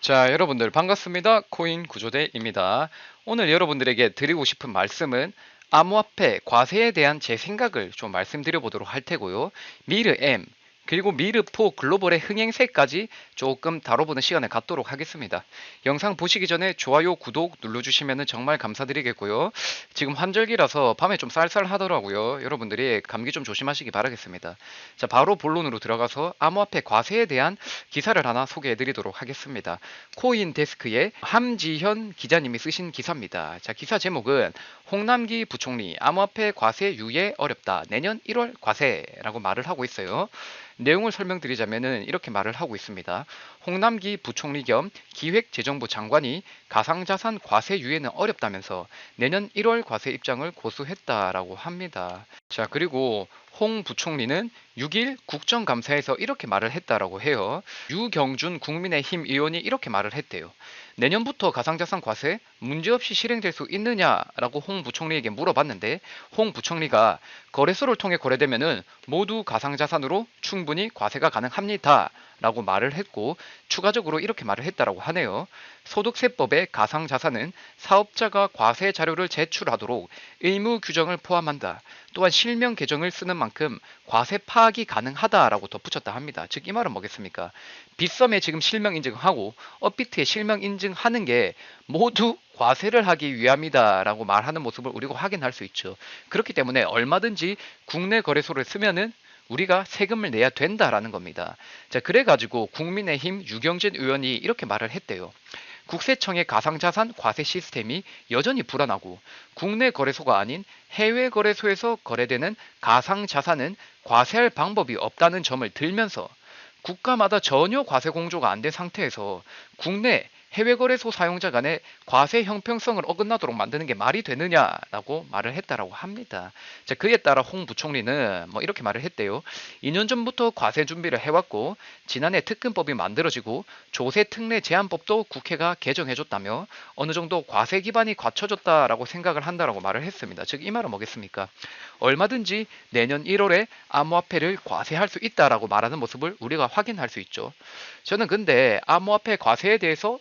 자, 여러분들 반갑습니다. 코인 구조대입니다. 오늘 여러분들에게 드리고 싶은 말씀은 암호화폐 과세에 대한 제 생각을 좀 말씀드려 보도록 할 테고요. 미르 M 그리고 미르4 글로벌의 흥행세까지 조금 다뤄보는 시간을 갖도록 하겠습니다. 영상 보시기 전에 좋아요, 구독 눌러주시면 정말 감사드리겠고요. 지금 환절기라서 밤에 좀 쌀쌀하더라고요. 여러분들이 감기 좀 조심하시기 바라겠습니다. 자, 바로 본론으로 들어가서 암호화폐 과세에 대한 기사를 하나 소개해 드리도록 하겠습니다. 코인데스크의 함지현 기자님이 쓰신 기사입니다. 자, 기사 제목은 홍남기 부총리 암호화폐 과세 유예 어렵다. 내년 1월 과세라고 말을 하고 있어요. 내용을 설명드리자면은 이렇게 말을 하고 있습니다. 홍남기 부총리 겸 기획재정부 장관이 가상자산 과세 유예는 어렵다면서 내년 1월 과세 입장을 고수했다라고 합니다. 자, 그리고 홍 부총리는 6일 국정감사에서 이렇게 말을 했다라고 해요. 유경준 국민의힘 의원이 이렇게 말을 했대요. 내년부터 가상자산 과세 문제없이 실행될 수 있느냐라고 홍 부총리에게 물어봤는데 홍 부총리가 거래소를 통해 거래되면은 모두 가상자산으로 충분히 과세가 가능합니다. 라고 말을 했고 추가적으로 이렇게 말을 했다라고 하네요. 소득세법의 가상자산은 사업자가 과세 자료를 제출하도록 의무 규정을 포함한다. 또한 실명 계정을 쓰는 만큼 과세 파악이 가능하다라고 덧붙였다 합니다. 즉 이 말은 뭐겠습니까? 빗썸에 지금 실명 인증하고 업비트에 실명 인증하는 게 모두 과세를 하기 위함이다라고 말하는 모습을 우리가 확인할 수 있죠. 그렇기 때문에 얼마든지 국내 거래소를 쓰면은 우리가 세금을 내야 된다라는 겁니다. 자, 그래가지고 국민의힘 유경진 의원이 이렇게 말을 했대요. 국세청의 가상자산 과세 시스템이 여전히 불안하고 국내 거래소가 아닌 해외 거래소에서 거래되는 가상자산은 과세할 방법이 없다는 점을 들면서 국가마다 전혀 과세 공조가 안 된 상태에서 국내 해외 거래소 사용자 간의 과세 형평성을 어긋나도록 만드는 게 말이 되느냐라고 말을 했다라고 합니다. 자, 그에 따라 홍 부총리는 뭐 이렇게 말을 했대요. 2년 전부터 과세 준비를 해왔고 지난해 특근법이 만들어지고 조세 특례 제한법도 국회가 개정해줬다며 어느 정도 과세 기반이 갖춰졌다라고 생각을 한다라고 말을 했습니다. 즉 이 말은 뭐겠습니까? 얼마든지 내년 1월에 암호화폐를 과세할 수 있다라고 말하는 모습을 우리가 확인할 수 있죠. 저는 근데 암호화폐 과세에 대해서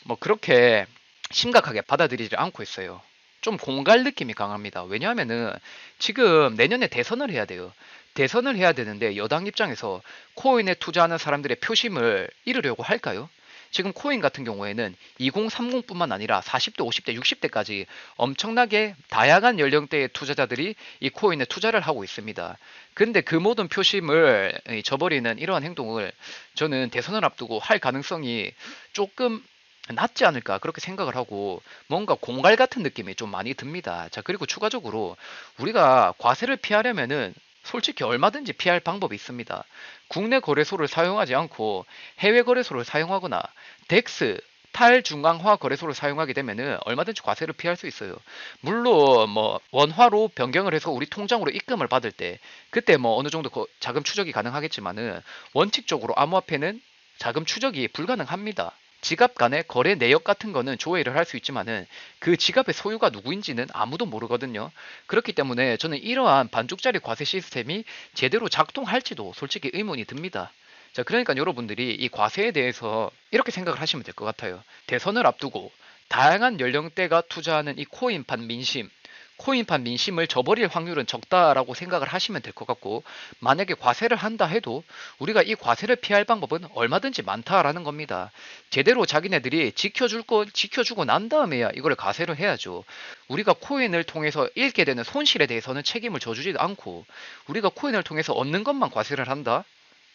뭐 그렇게 심각하게 받아들이지 않고 있어요. 좀 공갈 느낌이 강합니다. 왜냐하면은 지금 내년에 대선을 해야 돼요. 대선을 해야 되는데 여당 입장에서 코인에 투자하는 사람들의 표심을 잃으려고 할까요? 지금 코인 같은 경우에는 2030뿐만 아니라 40대, 50대, 60대까지 엄청나게 다양한 연령대의 투자자들이 이 코인에 투자를 하고 있습니다. 근데 그 모든 표심을 저버리는 이러한 행동을 저는 대선을 앞두고 할 가능성이 조금 낫지 않을까 그렇게 생각을 하고 뭔가 공갈 같은 느낌이 좀 많이 듭니다. 자, 그리고 추가적으로 우리가 과세를 피하려면은 솔직히 얼마든지 피할 방법이 있습니다. 국내 거래소를 사용하지 않고 해외 거래소를 사용하거나 덱스 탈중앙화 거래소를 사용하게 되면은 얼마든지 과세를 피할 수 있어요. 물론 뭐 원화로 변경을 해서 우리 통장으로 입금을 받을 때 그때 뭐 어느 정도 자금 추적이 가능하겠지만은 원칙적으로 암호화폐는 자금 추적이 불가능합니다. 지갑 간의 거래 내역 같은 거는 조회를 할 수 있지만은 그 지갑의 소유가 누구인지는 아무도 모르거든요. 그렇기 때문에 저는 이러한 반쪽짜리 과세 시스템이 제대로 작동할지도 솔직히 의문이 듭니다. 자, 그러니까 여러분들이 이 과세에 대해서 이렇게 생각을 하시면 될 것 같아요. 대선을 앞두고 다양한 연령대가 투자하는 이 코인판 민심, 코인판 민심을 저버릴 확률은 적다라고 생각을 하시면 될 것 같고, 만약에 과세를 한다 해도 우리가 이 과세를 피할 방법은 얼마든지 많다라는 겁니다. 제대로 자기네들이 지켜주고 난 다음에야 이걸 과세를 해야죠. 우리가 코인을 통해서 잃게 되는 손실에 대해서는 책임을 져주지 않고 우리가 코인을 통해서 얻는 것만 과세를 한다?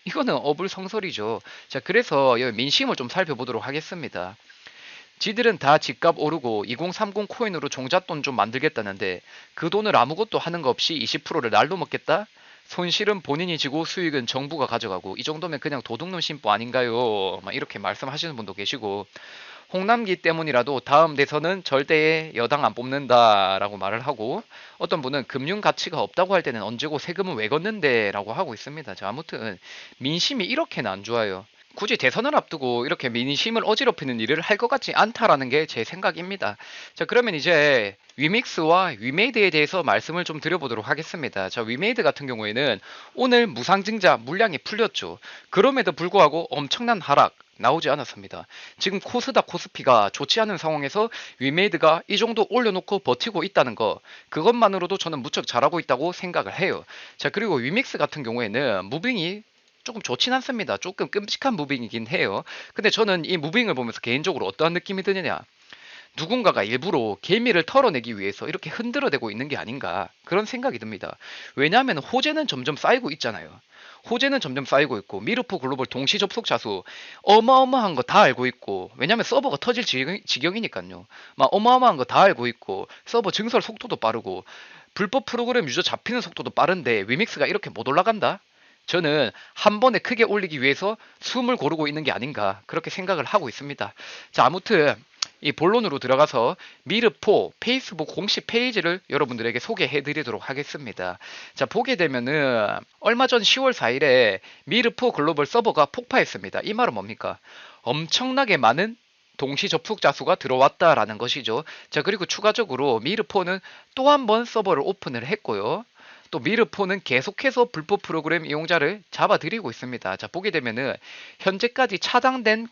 이거는 어불성설이죠. 자, 그래서 여기 민심을 좀 살펴보도록 하겠습니다. 지들은 다 집값 오르고 2030 코인으로 종잣돈 좀 만들겠다는데 그 돈을 아무것도 하는 거 없이 20%를 날로 먹겠다? 손실은 본인이 지고 수익은 정부가 가져가고 이 정도면 그냥 도둑놈 심보 아닌가요? 막 이렇게 말씀하시는 분도 계시고 홍남기 때문이라도 다음 대선은 절대 여당 안 뽑는다라고 말을 하고 어떤 분은 금융 가치가 없다고 할 때는 언제고 세금은 왜 걷는데 라고 하고 있습니다. 자, 아무튼 민심이 이렇게는 안 좋아요. 굳이 대선을 앞두고 이렇게 민심을 어지럽히는 일을 할 것 같지 않다라는 게 제 생각입니다. 자, 그러면 이제 위믹스와 위메이드에 대해서 말씀을 좀 드려보도록 하겠습니다. 자, 위메이드 같은 경우에는 오늘 무상증자 물량이 풀렸죠. 그럼에도 불구하고 엄청난 하락 나오지 않았습니다. 지금 코스닥 코스피가 좋지 않은 상황에서 위메이드가 이 정도 올려놓고 버티고 있다는 거, 그것만으로도 저는 무척 잘하고 있다고 생각을 해요. 자, 그리고 위믹스 같은 경우에는 무빙이 조금 좋진 않습니다. 조금 끔찍한 무빙이긴 해요. 근데 저는 이 무빙을 보면서 개인적으로 어떠한 느낌이 드느냐, 누군가가 일부러 개미를 털어내기 위해서 이렇게 흔들어대고 있는 게 아닌가, 그런 생각이 듭니다. 왜냐하면 호재는 점점 쌓이고 있잖아요. 호재는 점점 쌓이고 있고 미르포 글로벌 동시 접속자 수 어마어마한 거 다 알고 있고, 왜냐면 서버가 터질 지경이니까요. 막 어마어마한 거 다 알고 있고 서버 증설 속도도 빠르고 불법 프로그램 유저 잡히는 속도도 빠른데 위믹스가 이렇게 못 올라간다? 저는 한 번에 크게 올리기 위해서 숨을 고르고 있는 게 아닌가, 그렇게 생각을 하고 있습니다. 자, 아무튼 이 본론으로 들어가서 미르포 페이스북 공식 페이지를 여러분들에게 소개해 드리도록 하겠습니다. 자, 보게 되면은 얼마 전 10월 4일에 미르포 글로벌 서버가 폭파했습니다. 이 말은 뭡니까? 엄청나게 많은 동시 접속자 수가 들어왔다라는 것이죠. 자, 그리고 추가적으로 미르포는 또 한 번 서버를 오픈을 했고요. 또 미르포는 계속해서 불법 프로그램 이용자를 잡아들이고 있습니다. 자, 보게 되면은 현재까지 차단된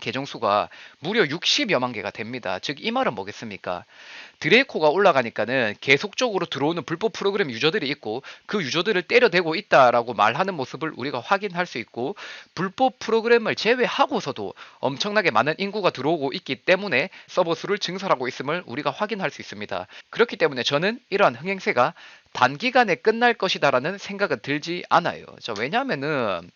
계정 수가 무려 60여만 개가 됩니다. 즉 이 말은 뭐겠습니까? 드레이코가 올라가니까는 계속적으로 들어오는 불법 프로그램 유저들이 있고 그 유저들을 때려대고 있다라고 말하는 모습을 우리가 확인할 수 있고, 불법 프로그램을 제외하고서도 엄청나게 많은 인구가 들어오고 있기 때문에 서버 수를 증설하고 있음을 우리가 확인할 수 있습니다. 그렇기 때문에 저는 이러한 흥행세가 단기간에 끝날 것이다라는 생각은 들지 않아요. 자, 왜냐하면은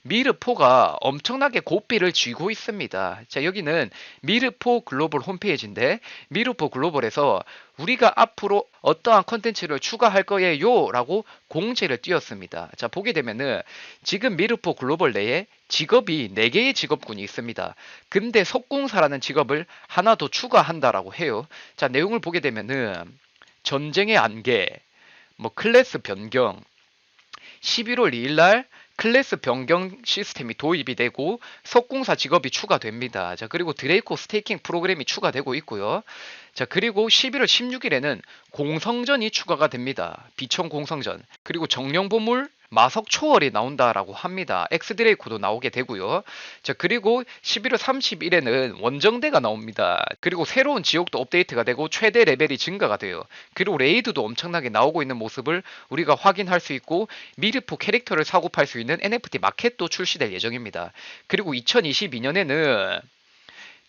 미르포가 엄청나게 고삐를 쥐고 있습니다. 자, 여기는 미르포 글로벌 홈페이지인데 미르포 글로벌에서 우리가 앞으로 어떠한 컨텐츠를 추가할 거예요 라고 공지를 띄웠습니다. 자, 보게 되면은 지금 미르포 글로벌 내에 직업이 4개의 직업군이 있습니다. 근데 석궁사라는 직업을 하나 더 추가한다라고 해요. 자, 내용을 보게 되면은 전쟁의 안개, 뭐 클래스 변경, 11월 2일 날 클래스 변경 시스템이 도입이 되고 석궁사 직업이 추가됩니다. 자, 그리고 드레이코 스테이킹 프로그램이 추가되고 있고요. 자, 그리고 11월 16일에는 공성전이 추가가 됩니다. 비천 공성전. 그리고 정령보물 마석 초월이 나온다라고 합니다. 엑스드레이코도 나오게 되고요. 자, 그리고 11월 30일에는 원정대가 나옵니다. 그리고 새로운 지역도 업데이트가 되고 최대 레벨이 증가가 돼요. 그리고 레이드도 엄청나게 나오고 있는 모습을 우리가 확인할 수 있고, 미르포 캐릭터를 사고 팔 수 있는 NFT 마켓도 출시될 예정입니다. 그리고 2022년에는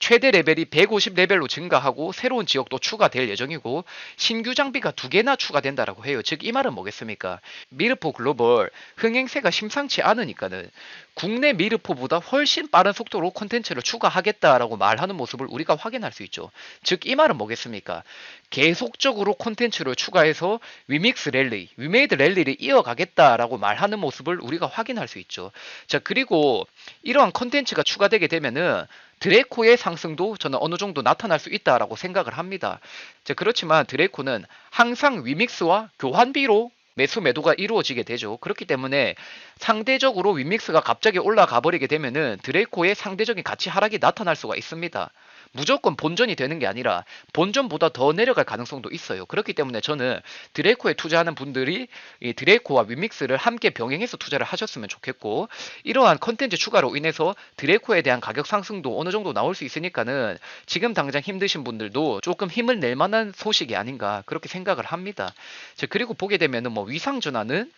최대 레벨이 150레벨로 증가하고 새로운 지역도 추가될 예정이고 신규 장비가 2개나 추가된다라고 해요. 즉 이 말은 뭐겠습니까? 미르포 글로벌 흥행세가 심상치 않으니까는 국내 미르포보다 훨씬 빠른 속도로 콘텐츠를 추가하겠다라고 말하는 모습을 우리가 확인할 수 있죠. 즉 이 말은 뭐겠습니까? 계속적으로 콘텐츠를 추가해서 위믹스 랠리, 위메이드 랠리를 이어가겠다라고 말하는 모습을 우리가 확인할 수 있죠. 자, 그리고 이러한 콘텐츠가 추가되게 되면은 드레이코의 상승도 저는 어느 정도 나타날 수 있다라고 생각을 합니다. 자, 그렇지만 드레이코는 항상 위믹스와 교환비로 매수 매도가 이루어지게 되죠. 그렇기 때문에 상대적으로 위믹스가 갑자기 올라가 버리게 되면은 드레이코의 상대적인 가치 하락이 나타날 수가 있습니다. 무조건 본전이 되는 게 아니라 본전보다 더 내려갈 가능성도 있어요. 그렇기 때문에 저는 드레이코에 투자하는 분들이 이 드레이코와 위믹스를 함께 병행해서 투자를 하셨으면 좋겠고, 이러한 컨텐츠 추가로 인해서 드레이코에 대한 가격 상승도 어느 정도 나올 수 있으니까는 지금 당장 힘드신 분들도 조금 힘을 낼 만한 소식이 아닌가, 그렇게 생각을 합니다. 자, 그리고 보게 되면은 뭐 위상전환은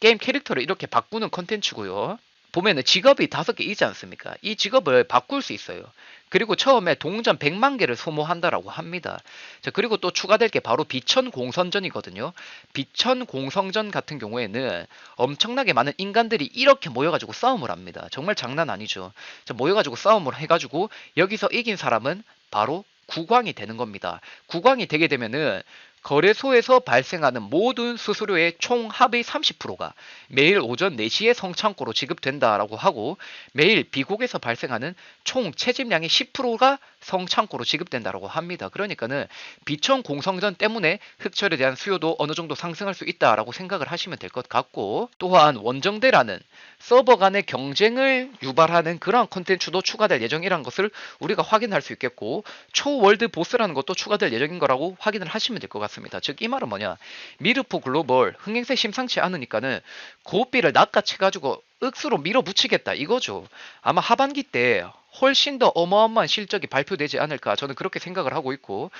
게임 캐릭터를 이렇게 바꾸는 컨텐츠고요. 보면은 직업이 5개 있지 않습니까? 이 직업을 바꿀 수 있어요. 그리고 처음에 동전 100만 개를 소모한다라고 합니다. 자, 그리고 또 추가될 게 바로 비천 공선전이거든요. 비천 공성전 같은 경우에는 엄청나게 많은 인간들이 이렇게 모여가지고 싸움을 합니다. 정말 장난 아니죠. 자, 모여가지고 싸움을 해가지고 여기서 이긴 사람은 바로 국왕이 되는 겁니다. 국왕이 되게 되면은 거래소에서 발생하는 모든 수수료의 총 합의 30%가 매일 오전 4시에 성창고로 지급된다라고 하고, 매일 비곡에서 발생하는 총 채집량의 10%가 성창고로 지급된다라고 합니다. 그러니까는 비천 공성전 때문에 흑철에 대한 수요도 어느 정도 상승할 수 있다라고 생각을 하시면 될 것 같고, 또한 원정대라는 서버 간의 경쟁을 유발하는 그러한 콘텐츠도 추가될 예정이라는 것을 우리가 확인할 수 있겠고, 초월드 보스라는 것도 추가될 예정인 거라고 확인을 하시면 될 것 같습니다. 즉 이 말은 뭐냐, 미르포 글로벌 흥행세 심상치 않으니까는 고비를 낚아채가지고 억수로 밀어붙이겠다 이거죠. 아마 하반기 때 훨씬 더 어마어마한 실적이 발표되지 않을까 저는 그렇게 생각을 하고 있고,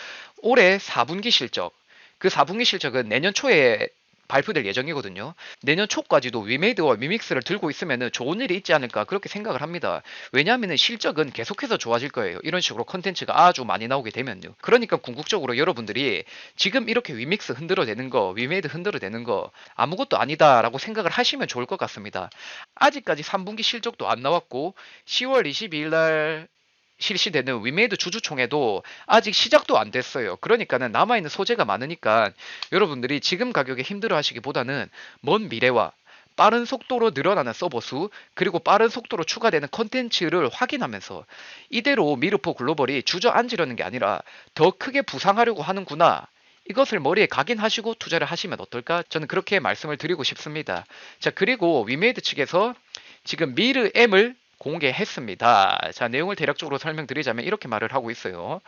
올해 4분기 실적, 그 4분기 실적은 내년 초에 발표될 예정이거든요. 내년 초까지도 위메이드와 위믹스를 들고 있으면 좋은 일이 있지 않을까 그렇게 생각을 합니다. 왜냐하면 실적은 계속해서 좋아질 거예요. 이런 식으로 컨텐츠가 아주 많이 나오게 되면요. 그러니까 궁극적으로 여러분들이 지금 이렇게 위믹스 흔들어대는 거, 위메이드 흔들어대는 거 아무것도 아니다라고 생각을 하시면 좋을 것 같습니다. 아직까지 3분기 실적도 안 나왔고 10월 22일 날 실시되는 위메이드 주주총회도 아직 시작도 안 됐어요. 그러니까는 남아있는 소재가 많으니까 여러분들이 지금 가격에 힘들어 하시기보다는 먼 미래와 빠른 속도로 늘어나는 서버 수, 그리고 빠른 속도로 추가되는 컨텐츠를 확인하면서 이대로 미르포 글로벌이 주저앉으려는 게 아니라 더 크게 부상하려고 하는구나, 이것을 머리에 각인하시고 투자를 하시면 어떨까? 저는 그렇게 말씀을 드리고 싶습니다. 자, 그리고 위메이드 측에서 지금 미르 M을 공개했습니다. 자, 내용을 대략적으로 설명드리자면 이렇게 말을 하고 있어요.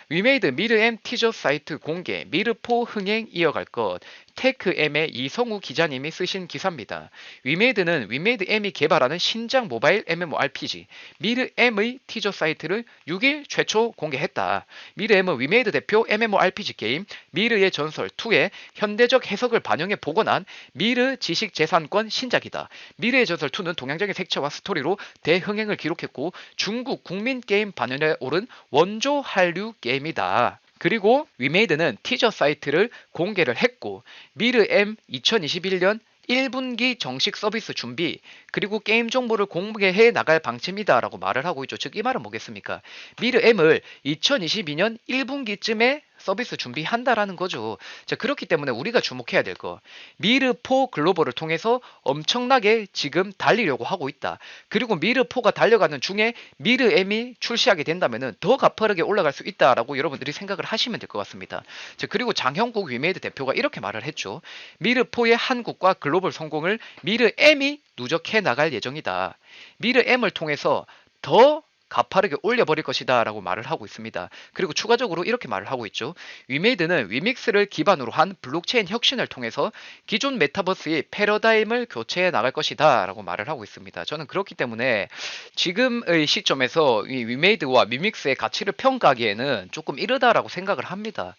위메이드 미르M 티저 사이트 공개, 미르포 흥행 이어갈 것. 테크M의 이성우 기자님이 쓰신 기사입니다. 위메이드는 위메이드M이 개발하는 신작 모바일 MMORPG 미르M의 티저 사이트를 6일 최초 공개했다. 미르M은 위메이드 대표 MMORPG 게임 미르의 전설2의 현대적 해석을 반영해 복원한 미르 지식재산권 신작이다. 미르의 전설2는 동양적인 색채와 스토리로 대흥행을 기록했고 중국 국민 게임 반열에 오른 원조 한류 게임이다. 그리고 위메이드는 티저 사이트를 공개를 했고 미르M 2021년 1분기 정식 서비스 준비, 그리고 게임 정보를 공개해 나갈 방침이다 라고 말을 하고 있죠. 즉 이 말은 뭐겠습니까? 미르M을 2022년 1분기쯤에 서비스 준비한다라는 거죠. 자, 그렇기 때문에 우리가 주목해야 될 거, 미르4 글로벌을 통해서 엄청나게 지금 달리려고 하고 있다. 그리고 미르4가 달려가는 중에 미르M이 출시하게 된다면 더 가파르게 올라갈 수 있다라고 여러분들이 생각을 하시면 될 것 같습니다. 자, 그리고 장형국 위메이드 대표가 이렇게 말을 했죠. 미르4의 한국과 글로벌 성공을 미르M이 누적해 나갈 예정이다. 미르M을 통해서 더 가파르게 올려버릴 것이다 라고 말을 하고 있습니다. 그리고 추가적으로 이렇게 말을 하고 있죠. 위메이드는 위믹스를 기반으로 한 블록체인 혁신을 통해서 기존 메타버스의 패러다임을 교체해 나갈 것이다 라고 말을 하고 있습니다. 저는 그렇기 때문에 지금의 시점에서 이 위메이드와 위믹스의 가치를 평가하기에는 조금 이르다라고 생각을 합니다.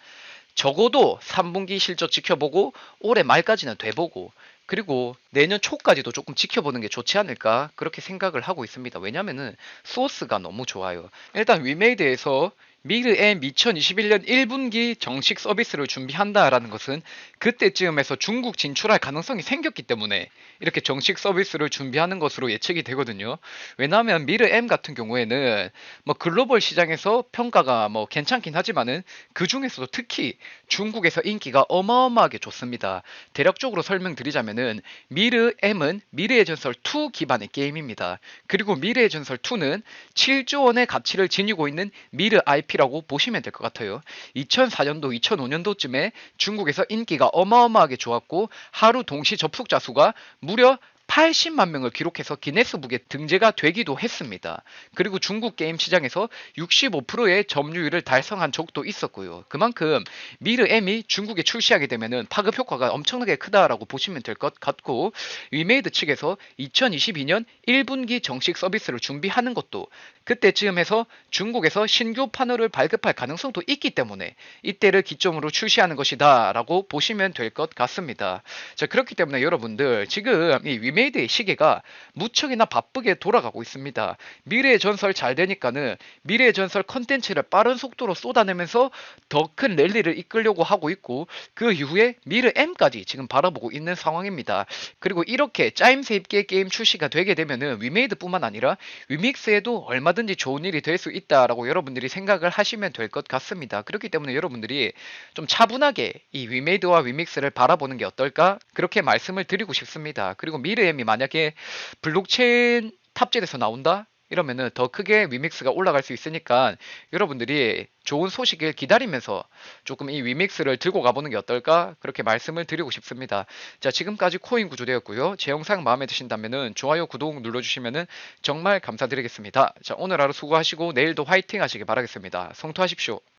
적어도 3분기 실적 지켜보고 올해 말까지는 돼보고, 그리고 내년 초까지도 조금 지켜보는 게 좋지 않을까 그렇게 생각을 하고 있습니다. 왜냐면은 소스가 너무 좋아요. 일단 위메이드에서 미르의 2021년 1분기 정식 서비스를 준비한다라는 것은 그때쯤에서 중국 진출할 가능성이 생겼기 때문에 이렇게 정식 서비스를 준비하는 것으로 예측이 되거든요. 왜냐하면 미르M 같은 경우에는 뭐 글로벌 시장에서 평가가 뭐 괜찮긴 하지만은 그 중에서도 특히 중국에서 인기가 어마어마하게 좋습니다. 대략적으로 설명드리자면은 미르M은 미래의 전설 2 기반의 게임입니다. 그리고 미래의 전설 2는 7조 원의 가치를 지니고 있는 미르 IP라고 보시면 될 것 같아요. 2004년도, 2005년도쯤에 중국에서 인기가 어마어마하게 좋았고 하루 동시 접속자 수가 무려 80만 명을 기록해서 기네스북에 등재가 되기도 했습니다. 그리고 중국 게임 시장에서 65%의 점유율을 달성한 적도 있었고요. 그만큼 미르M이 중국에 출시하게 되면 파급 효과가 엄청나게 크다라고 보시면 될 것 같고, 위메이드 측에서 2022년 1분기 정식 서비스를 준비하는 것도 그때쯤에서 중국에서 신규 판호를 발급할 가능성도 있기 때문에 이때를 기점으로 출시하는 것이다 라고 보시면 될 것 같습니다. 자, 그렇기 때문에 여러분들 지금 이 위메이드의 시계가 무척이나 바쁘게 돌아가고 있습니다. 미래의 전설 잘 되니까는 미래의 전설 컨텐츠를 빠른 속도로 쏟아내면서 더 큰 랠리를 이끌려고 하고 있고, 그 이후에 미르 M까지 지금 바라보고 있는 상황입니다. 그리고 이렇게 짜임새 있게 게임 출시가 되게 되면은 위메이드뿐만 아니라 위믹스에도 얼마든지 좋은 일이 될 수 있다라고 여러분들이 생각을 하시면 될 것 같습니다. 그렇기 때문에 여러분들이 좀 차분하게 이 위메이드와 위믹스를 바라보는 게 어떨까 그렇게 말씀을 드리고 싶습니다. 그리고 미르엠이 만약에 블록체인 탑재돼서 나온다? 이러면은 더 크게 위믹스가 올라갈 수 있으니까 여러분들이 좋은 소식을 기다리면서 조금 이 위믹스를 들고 가보는 게 어떨까? 그렇게 말씀을 드리고 싶습니다. 자, 지금까지 코인 구조되었고요. 제 영상 마음에 드신다면은 좋아요, 구독 눌러주시면은 정말 감사드리겠습니다. 자, 오늘 하루 수고하시고 내일도 화이팅 하시길 바라겠습니다. 성투하십시오.